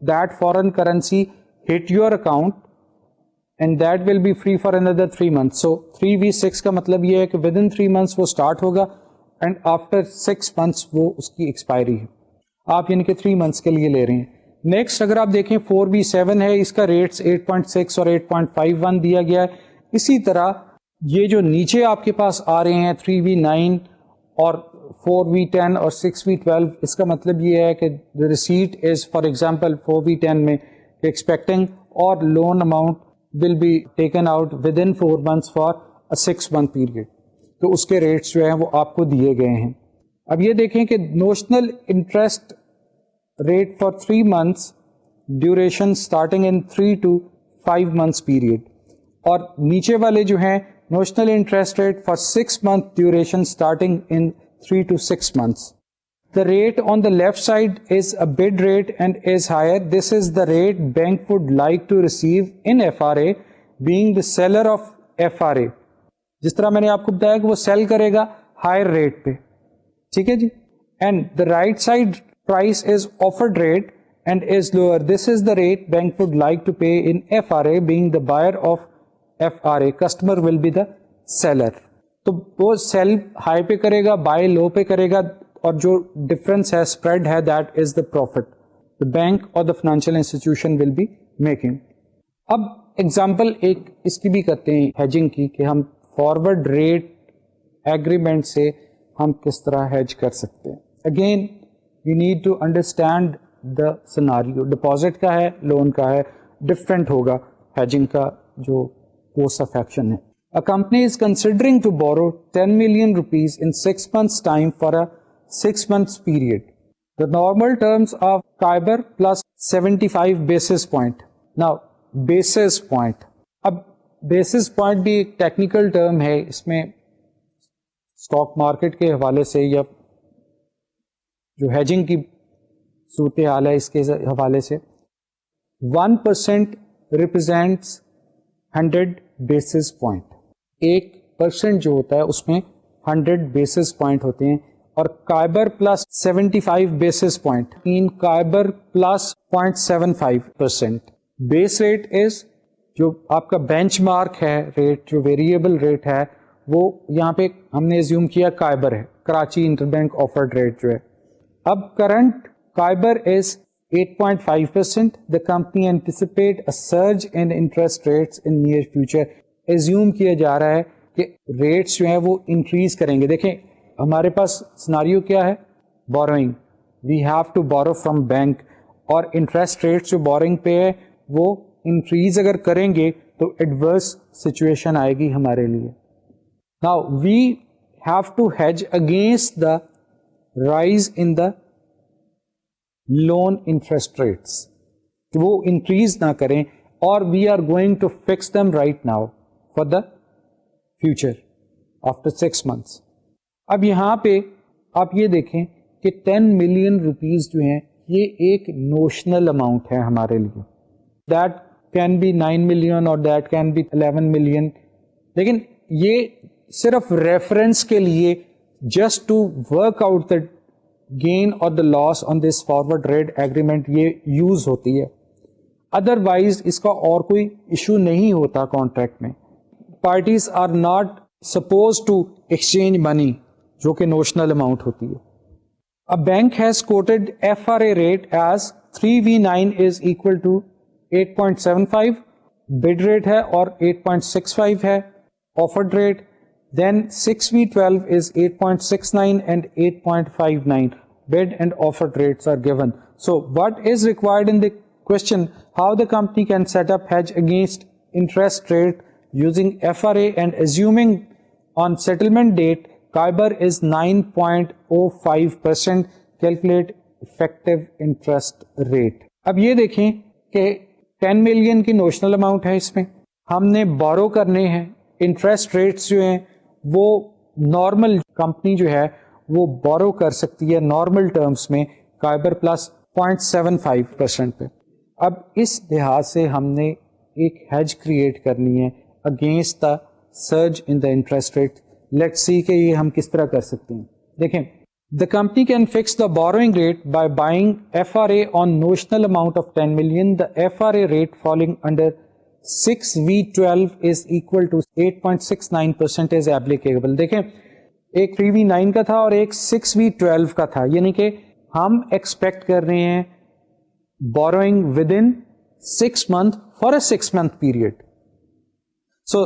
that foreign currency hit your account and that will be free for another 3 months. So 3V6 کا مطلب یہ ہے کہ within 3 months وہ start ہوگا and after 6 months وہ اس کی ایکسپائری ہے. آپ یعنی کہ 3 months کے لیے لے رہے ہیں. نیکسٹ اگر آپ دیکھیں 4V7 ہے, اس کا ریٹس 8.6 اور 8.51 دیا گیا ہے. اسی طرح یہ جو نیچے آپ کے پاس آ رہے ہیں 3V9 اور 4V10 اور 6V12, اس کا مطلب یہ ہے کہ the receipt is for example 4V10 میں expecting اور loan amount will be taken out within 4 months for a 6-month period. تو اس کے ریٹس جو ہیں وہ آپ کو دیے گئے ہیں. اب یہ دیکھیں کہ notional interest rate for 3 months duration starting in 3 to 5 months period, اور نیچے والے جو ہیں notional interest rate for 6-month duration starting in 3 to 6 months. The rate on the left side is a bid rate and is higher. This is the rate bank would like to receive in FRA, being the seller of FRA. جس طرح میں نے آپ کو بتایا کہ وہ cell کرے گا ہائر ریٹ پہ, ٹھیک ہے جی. And the right side price is offered rate and is lower. This is the rate bank would like to pay in FRA, being the buyer of FRA. Customer will be the seller. تو وہ cell high پہ کرے گا, by low پہ کرے گا, اور جو difference ہے, spread ہے, that is the profit the bank or the financial institution will be making. اب ایگزامپل ایک اس کی بھی کرتے ہیں ہیجنگ کی, کہ ہم فارورڈ ریٹ ایگریمنٹ سے ہم کس طرح ہیج کر سکتے ہیں. Again we need to understand the scenario. Deposit کا ہے, لون کا ہے, ڈفرینٹ ہوگا ہیجنگ کا جو کورس آف ایکشن ہے. A company is considering to borrow 10 million rupees in 6 months time for a 6 months period. The normal terms of Kaiber plus 75 basis point. Now, basis point. اب basis point بھی ایک technical term ہے, اس میں stock market کے حوالے سے یا جو ہیجنگ کی صورتحال ہے اس کے حوالے سے 1% represents 100 basis point. 1% جو ہوتا ہے اس میں 100 بیسس پوائنٹ ہوتے ہیں, اور کائبر پلس 75 بیسس پوائنٹ ان KIBOR plus 0.75%. Base rate is جو آپ کا بینچ مارک ہے ریٹ, جو ویریبل ریٹ ہے وہ یہاں پہ ہم نے ایزیوم کیا کائبر ہے, Karachi inter bank offered rate جو ہے. اب current KIBOR is 8.5%. The company anticipate a surge in interest rates in near future. Assume کیا جا رہا ہے کہ ریٹس جو ہیں وہ انکریز کریں گے. دیکھیں ہمارے پاس سناریو کیا ہے, borrowing, we have to borrow from bank, اور انٹرسٹ ریٹس جو بورنگ پہ ہے وہ انکریز اگر کریں گے تو ایڈورس سچویشن آئے گی ہمارے لیے. Now we have to hedge against the rise in the loan interest rates, وہ انکریز نہ کریں, اور we are going to fix them right now for the future after 6 months. اب یہاں پہ آپ یہ دیکھیں کہ 10 million روپیز جو ہیں یہ ایک نوشنل اماؤنٹ ہے ہمارے لیے. دیٹ کین بی 9 million اور دیٹ کین بی 11 million, لیکن یہ صرف ریفرنس کے لیے just to work out the gain اور the loss on this forward rate agreement یہ یوز ہوتی ہے. ادروائز اس کا اور کوئی ایشو نہیں ہوتا کانٹریکٹ میں. Parties are not suppose to exchange money, جو کہ نوشنل اماؤنٹ ہوتی ہے. A bank has quoted FRA rate as 3V9 is equal to 8.75, bid rate ہے اور 8.65 ہے offered rate. Then 6V12 is 8.69 and 8.59. Bid and offered rates are given. So what is required in the question? How the company can set up hedge against interest rate using FRA and assuming on settlement date Kaiber is 9.05%. Calculate effective interest rate. اب یہ دیکھیں کہ 10 million کی notional amount ہے, اس میں ہم نے borrow کرنے ہیں. انٹرسٹ ریٹس جو ہیں وہ نارمل کمپنی جو ہے وہ بورو کر سکتی ہے نارمل ٹرمز میں کائبر پلس 0.75% پہ. اب اس لحاظ سے ہم نے ایک ہیج کریٹ کرنی ہے against the surge in the interest rate. Let's see کہ یہ ہم کس طرح کر سکتے ہیں. دیکھیں, the company can fix the borrowing rate by buying FRA on notional amount of 10 million. The FRA rate falling under 6V12 is equal to 8.69% is applicable. دیکھیں ایک 3V9 کا تھا اور ایک 6V12 کا تھا, یعنی کہ ہم ایکسپیکٹ کر رہے ہیں borrowing within 6 months for a 6 month period. So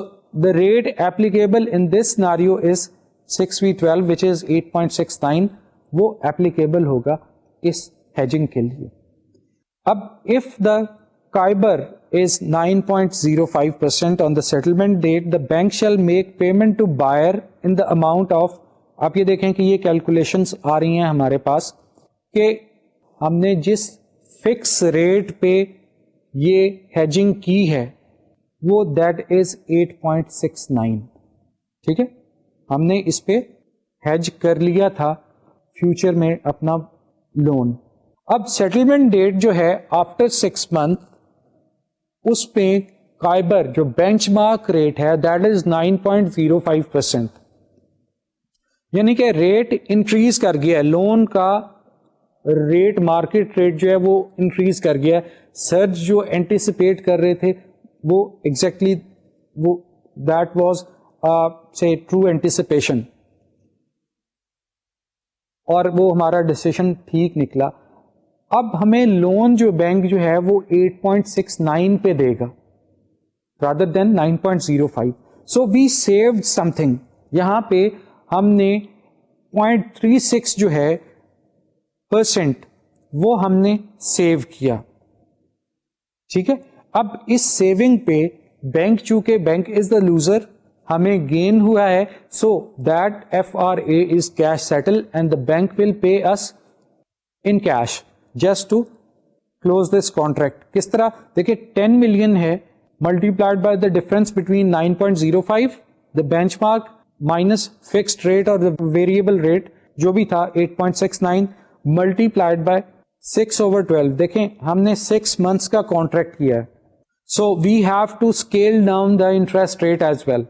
the rate applicable in this scenario is 6V12 which is 8.69. وہ applicable ہوگا اس hedging کے لیے. اب if the Kaiber is 9.05% on the settlement date, the bank shall make payment to buyer in the amount of, آپ یہ دیکھیں کہ یہ calculations آ رہی ہیں ہمارے پاس کہ ہم نے جس فکس ریٹ پہ یہ ہیجنگ کی ہے وہ دیٹ از 8.69. ٹھیک ہے, ہم نے اس پہ ہیج کر لیا تھا فیوچر میں اپنا لون. اب سیٹلمنٹ ڈیٹ جو ہے آفٹر 6 months, اس پہ قائبر جو بینچ مارک ریٹ ہے دیٹ از 9.05%, یعنی کہ ریٹ انکریز کر گیا ہے, لون کا ریٹ مارکیٹ ریٹ جو ہے وہ انکریز کر گیا ہے. سرج جو اینٹیسپیٹ کر رہے تھے وہ ایگزیکٹلی وہ دیٹ واز سے ٹرو اینٹیسپیشن, اور وہ ہمارا ڈیسیشن ٹھیک نکلا. اب ہمیں لون جو بینک جو ہے وہ 8.69 پہ دے گا rather than 9.05. So we saved something. یہاں پہ ہم نے 0.36 جو ہے پرسنٹ وہ ہم نے سیو کیا. ٹھیک ہے, اب اس سیونگ پہ بینک چونکہ بینک از دا لوزر, ہمیں گین ہوا ہے, so that FRA is cash settle and the bank will pay us in cash just to close this contract. کس طرح دیکھیں 10 million ہے multiplied by the difference between 9.05 the benchmark minus fixed rate or the variable rate جو بھی تھا 8.69 multiplied by 6/12. دیکھیں ہم نے 6 months کا کانٹریکٹ کیا ہے, so we have to scale down the interest rate as well.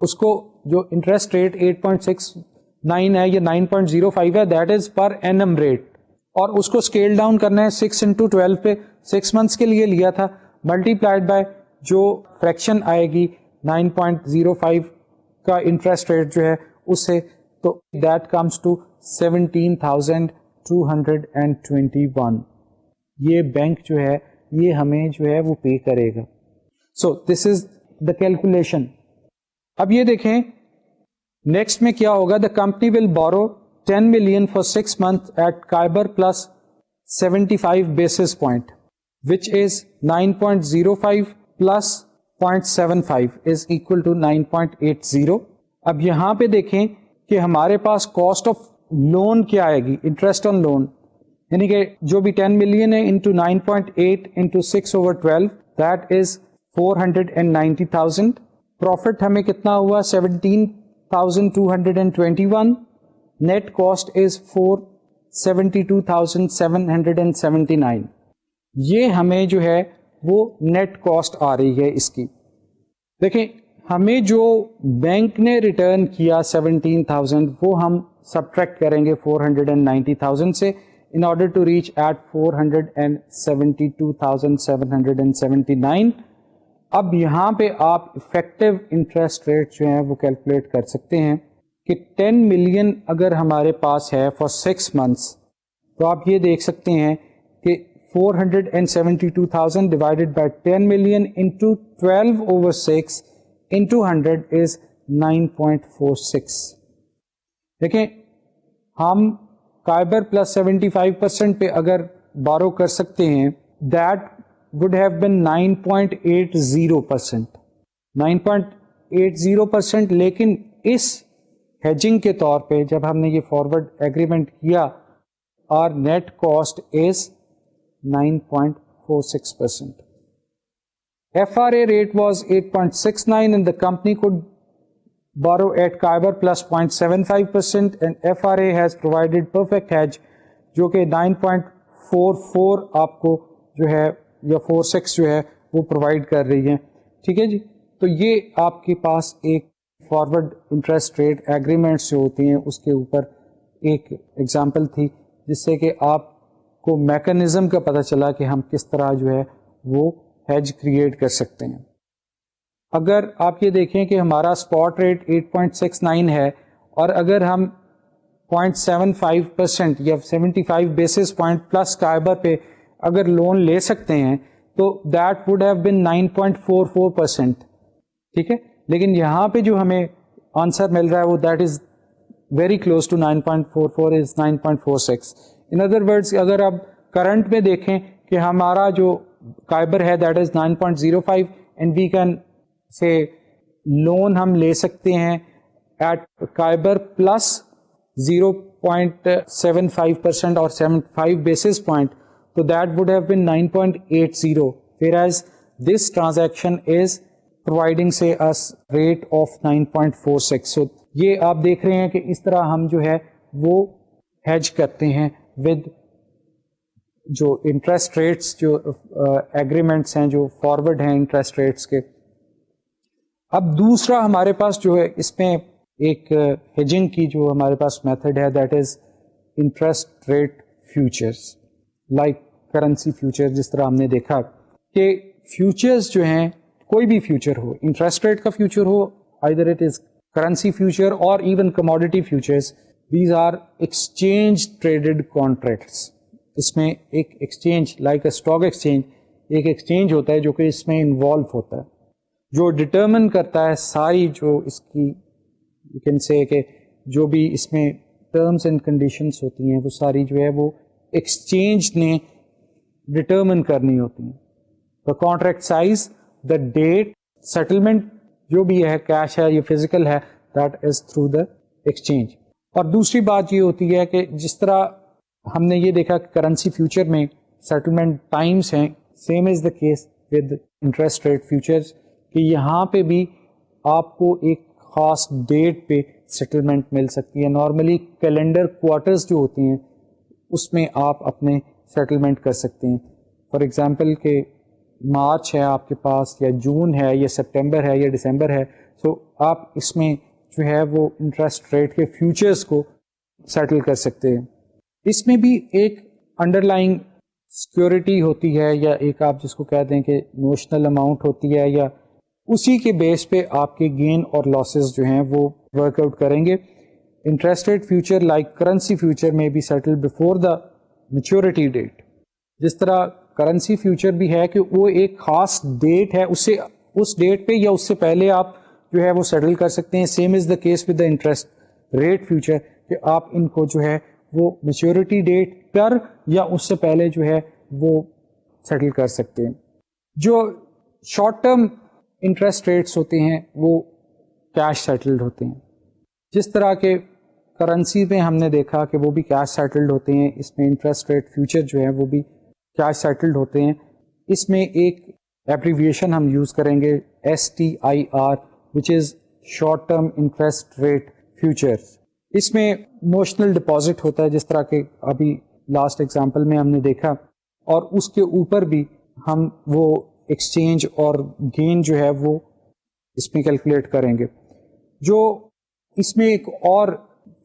اس کو جو انٹرسٹ ریٹ 8.69 ہے یا 9.05 ہے that is per annum rate, اور اس کو اسکیل ڈاؤن کرنا ہے 6/12 پہ 6 months کے لیے لیا تھا, ملٹیپلائڈ بائی جو فریکشن آئے گی 9.05 کا انٹرسٹ ریٹ جو ہے اس سے, تو دیٹ کمس ٹو 17,221. یہ بینک جو ہے یہ ہمیں جو ہے وہ پے کرے گا. سو دس از دا کیلکولیشن. اب یہ دیکھیں نیکسٹ میں کیا ہوگا. The company will borrow 10 million for 6 months at Khyber plus 75 basis point, which is 9.05 plus 0.75 is equal to 9.80. اب یہاں پہ دیکھیں کہ ہمارے پاس کاسٹ آف لون کیا آئے گی, انٹرسٹ آن لون, یعنی کہ جو بھی 10 million ہے into 9.8 into 6/12 that is 490,000. Profit ہمیں کتنا ہوا 17,221. Net cost is 472,779. یہ ہمیں جو ہے وہ نیٹ کاسٹ آ رہی ہے اس کی. دیکھیں ہمیں جو بینک نے ریٹرن کیا 17,000 وہ ہم سبٹریکٹ کریں گے 490,000 سے in order to reach at 472,779. اب یہاں پہ آپ افیکٹو انٹرسٹ ریٹ جو ہیں وہ کیلکولیٹ کر سکتے ہیں کہ 10 million اگر ہمارے پاس ہے فار 6 months, تو آپ یہ دیکھ سکتے ہیں کہ 472,000 divided by 10 million into 12/6 into 100 از 9.46. دیکھیں ہم قائبر پلس 75% پہ اگر بارو کر سکتے ہیں دیٹ would have been 9.80%. 9.80%, لیکن اس ہیجنگ کے طور پہ جب ہم نے یہ فارورڈ ایگریمنٹ کیا our net cost is 9.46%. FRA rate was 8.69 and the company could borrow at Khyber plus 0.75% and FRA has provided perfect hedge جو کہ 9.44 آپ کو جو ہے یا 46 جو ہے وہ پرووائڈ کر رہی ہے. ٹھیک ہے جی, تو یہ آپ کے پاس ایک فارورڈ انٹرسٹ ریٹ ایگریمنٹس جو ہوتی ہیں اس کے اوپر ایک ایگزامپل تھی جس سے کہ آپ کو میکانزم کا پتہ چلا کہ ہم کس طرح جو ہے وہ ہیج کریٹ کر سکتے ہیں. اگر آپ یہ دیکھیں کہ ہمارا اسپاٹ ریٹ 8.69 ہے اور اگر ہم 0.75% یا 75 بیسس پوائنٹ پلس قائبر پہ اگر لون لے سکتے ہیں تو دیٹ وڈ ہیو بن 9.44%. ٹھیک ہے, لیکن یہاں پہ جو ہمیں آنسر مل رہا ہے وہ that is very close to 9.44 is 9.46. In other words اگر آپ کرنٹ میں دیکھیں کہ ہمارا جو قائبر ہے that is 9.05 and we can say loan ہم لے سکتے ہیں ایٹ قائبر پلس 0.75% اور 75 بیسس پوائنٹ, تو that would have been 9.80, whereas this transaction is providing say us rate of 9.46. So یہ آپ دیکھ رہے ہیں کہ اس طرح ہم جو ہے وہ ہیج کرتے ہیں ود جو انٹرسٹ ریٹس، جو ایگریمنٹس ہیں جو فارورڈ ہیں انٹرسٹ ریٹس کے. اب دوسرا ہمارے پاس جو ہے اس میں ایک ہیجنگ کی جو ہمارے پاس میتھڈ ہے، that is interest rate futures like currency future. جس طرح ہم نے دیکھا کہ فیوچرز جو ہیں، کوئی بھی فیوچر ہو، انٹرسٹ ریٹ کا future who, either it is currency future or even commodity futures, these are exchange traded contracts. اس میں ایک exchange like a stock exchange, ایک ایکسچینج ہوتا ہے جو کہ اس میں انوالو ہوتا ہے، جو ڈٹرمن کرتا ہے ساری جو اس کی یو کین سے کہ جو بھی اس میں ٹرمز اینڈ کنڈیشنز ہوتی ہیں وہ ساری جو ہے وہ ایکسچینج نے ڈٹرمن کرنی ہوتی ہیں. The contract size, the date, settlement جو بھی ہے، کیش ہے یا فزیکل ہے، that is through the exchange. اور دوسری بات یہ ہوتی ہے کہ جس طرح ہم نے یہ دیکھا کہ کرنسی فیوچر میں سیٹلمنٹ ٹائمز ہیں، same is the case with interest rate futures, کہ یہاں پہ بھی آپ کو ایک خاص ڈیٹ پہ سیٹلمنٹ مل سکتی ہے. نارملی کیلنڈر کوارٹرز جو ہوتی ہیں اس میں آپ اپنے سیٹلمنٹ کر سکتے ہیں. فار ایگزامپل کہ مارچ ہے آپ کے پاس، یا جون ہے، یا سپٹمبر ہے، یا دسمبر ہے، تو آپ اس میں جو ہے وہ انٹرسٹ ریٹ کے فیوچرز کو سیٹل کر سکتے ہیں. اس میں بھی ایک انڈر لائنگ سیکورٹی ہوتی ہے، یا ایک آپ جس کو کہتے ہیں کہ نوشنل اماؤنٹ ہوتی ہے، یا اسی کے بیس پہ آپ کے گین اور لاسز جو ہیں وہ ورک آؤٹ کریں گے. Interest rate future like currency future میں بھی settle before the maturity date. جس طرح کرنسی فیوچر بھی ہے کہ وہ ایک خاص ڈیٹ ہے، اس ڈیٹ پہ یا اس سے پہلے آپ جو ہے وہ سیٹل کر سکتے ہیں. Same is the case with the interest rate future کہ آپ ان کو جو ہے وہ میچورٹی ڈیٹ پر یا اس سے پہلے جو ہے وہ سیٹل کر سکتے ہیں. جو شارٹ ٹرم انٹرسٹ ریٹس ہوتے ہیں وہ کیش سیٹلڈ ہوتے ہیں. جس طرح کے کرنسی میں ہم نے دیکھا کہ وہ بھی کیش سیٹلڈ ہوتے ہیں، اس میں انٹرسٹ ریٹ فیوچر جو ہے وہ بھی کیش سیٹلڈ ہوتے ہیں. اس میں ایک ایبریویشن ہم یوز کریں گے STIR which is short term interest rate future. اس میں نوشنل ڈپازٹ ہوتا ہے جس طرح کہ ابھی لاسٹ ایگزامپل میں ہم نے دیکھا، اور اس کے اوپر بھی ہم وہ ایکسچینج اور گین جو ہے وہ اس میں کیلکولیٹ کریں گے. جو اس میں ایک اور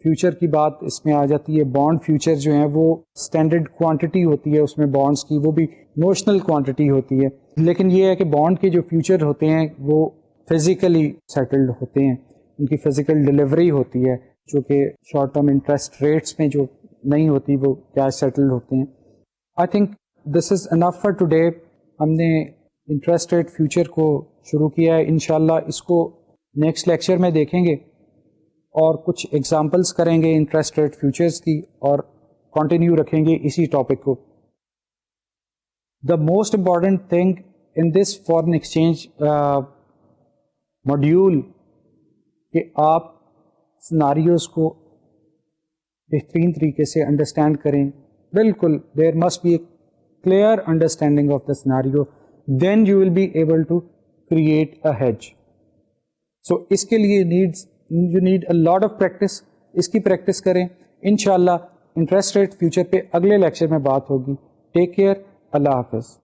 فیوچر کی بات اس میں آ جاتی ہے، بانڈ فیوچر جو ہیں وہ اسٹینڈرڈ کوانٹٹی ہوتی ہے اس میں بانڈس کی، وہ بھی نوشنل کوانٹٹی ہوتی ہے. لیکن یہ ہے کہ بانڈ کے جو فیوچر ہوتے ہیں وہ فزیکلی سیٹلڈ ہوتے ہیں، ان کی فزیکل ڈلیوری ہوتی ہے، جو کہ شارٹ ٹرم انٹرسٹ ریٹس میں جو نہیں ہوتی وہ کیش سیٹلڈ ہوتے ہیں. I think this is enough for today. ہم نے انٹرسٹ ریٹ فیوچر کو شروع کیا ہے، انشاءاللہ اس کو نیکسٹ لیکچر میں دیکھیں گے اور کچھ ایگزامپلس کریں گے انٹرسٹ ریٹ فیوچرز کی، اور کنٹینیو رکھیں گے اسی ٹاپک کو. The most important thing in this foreign exchange module کہ آپ سناریوز کو بہترین طریقے سے انڈرسٹینڈ کریں. بالکل there must be a clear understanding of the scenario, then you will be able to create a hedge. So اس کے لیے you need a lot of practice. اس کی پریکٹس کریں. انشاءاللہ انٹرسٹ ریٹ فیوچر پہ اگلے لیکچر میں بات ہوگی. Take care. اللہ حافظ.